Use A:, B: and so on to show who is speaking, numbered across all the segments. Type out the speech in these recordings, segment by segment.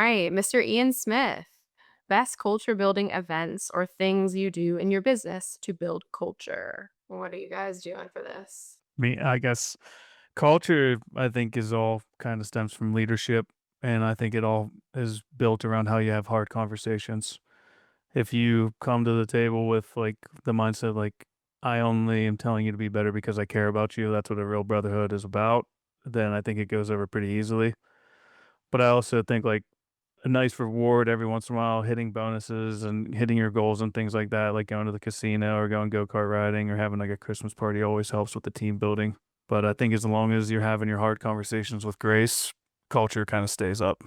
A: right, Mr. Ian Smith. Best culture building events or things you do in your business to build culture. What are you guys doing for this?
B: I guess culture, I think, is all kind of stems from leadership. And I think it all is built around how you have hard conversations. If you come to the table with like the mindset, like, I only am telling you to be better because I care about you, that's what a real brotherhood is about, then I think it goes over pretty easily. But I also think like a nice reward every once in a while, hitting bonuses and hitting your goals and things like that, like going to the casino or going go-kart riding or having like a Christmas party always helps with the team building. But I think as long as you're having your hard conversations with grace, culture kind of stays up.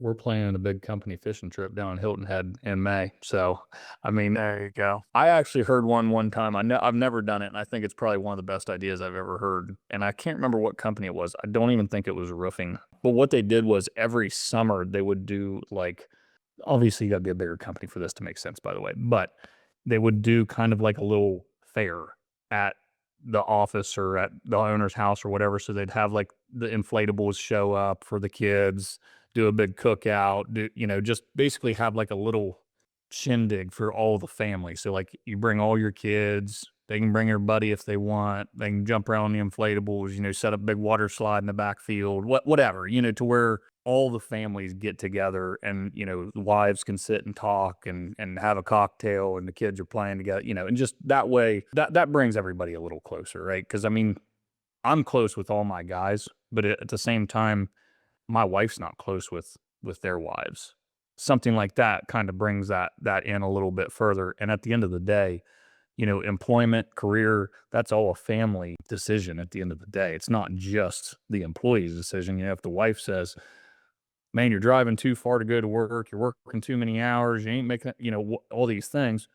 C: We're planning a big company fishing trip down in Hilton Head in May. So, I mean,
B: There you go.
C: I actually heard one time. I've never done it, and I think it's probably one of the best ideas I've ever heard. And I can't remember what company it was. I don't even think it was roofing. But what they did was every summer they would do like, obviously you got to be a bigger company for this to make sense, by the way. But they would do kind of like a little fair at the office or at the owner's house or whatever. So they'd have like the inflatables show up for the kids, do a big cookout, just basically have like a little shindig for all the family. So like you bring all your kids, they can bring their buddy if they want. They can jump around the inflatables, set up a big water slide in the backfield, whatever, to where all the families get together and, the wives can sit and talk and have a cocktail and the kids are playing together, and just that way that brings everybody a little closer, right? Because I mean, I'm close with all my guys, but at the same time, my wife's not close with their wives. Something like that kind of brings that in a little bit further. And at the end of the day, employment, career, that's all a family decision at the end of the day. It's not just the employee's decision. If the wife says, "Man, you're driving too far to go to work, you're working too many hours, you ain't making," all these things,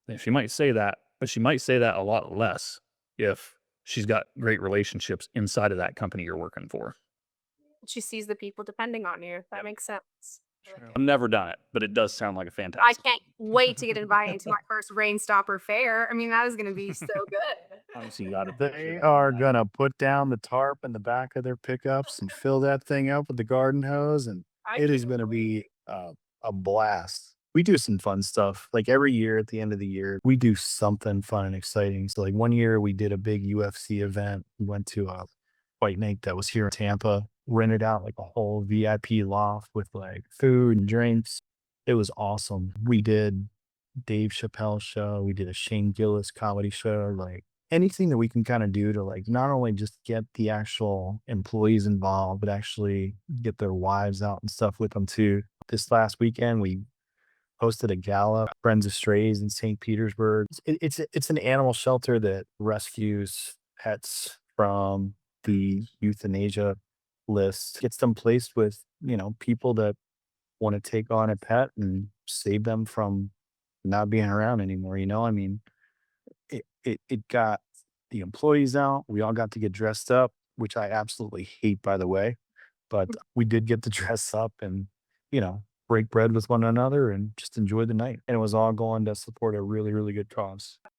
C: then she might say that, but she might say that a lot less if she's got great relationships inside of that company you're working for.
A: She sees the people depending on you. That makes sense. I like
B: True.
A: it.
C: I've never done it, but it does sound like a
A: I
C: fantastic.
A: can't wait to get invited to my first Rain Stopper fair. I mean, that is going to be so good.
C: Honestly, you got a picture
D: They
C: that on
D: are
C: that.
D: gonna put down the tarp in the back of their pickups and fill that thing up with the garden hose, and
A: I
D: it is
A: can't
D: gonna
A: wait.
D: be a blast. We do some fun stuff. Like every year at the end of the year, we do something fun and exciting. So like one year we did a big UFC event. We went to a fight night that was here in Tampa, rented out like a whole VIP loft with like food and drinks. It was awesome. We did Dave Chappelle show. We did a Shane Gillis comedy show. Like anything that we can kind of do to like not only just get the actual employees involved, but actually get their wives out and stuff with them too. This last weekend, we hosted a gala, Friends of Strays in St. Petersburg. It's an animal shelter that rescues pets from the euthanasia list, gets them placed with people that want to take on a pet and save them from not being around anymore. I mean, it got the employees out. We all got to get dressed up, which I absolutely hate, by the way. But we did get to dress up and, break bread with one another and just enjoy the night. And it was all going to support a really, really good cause.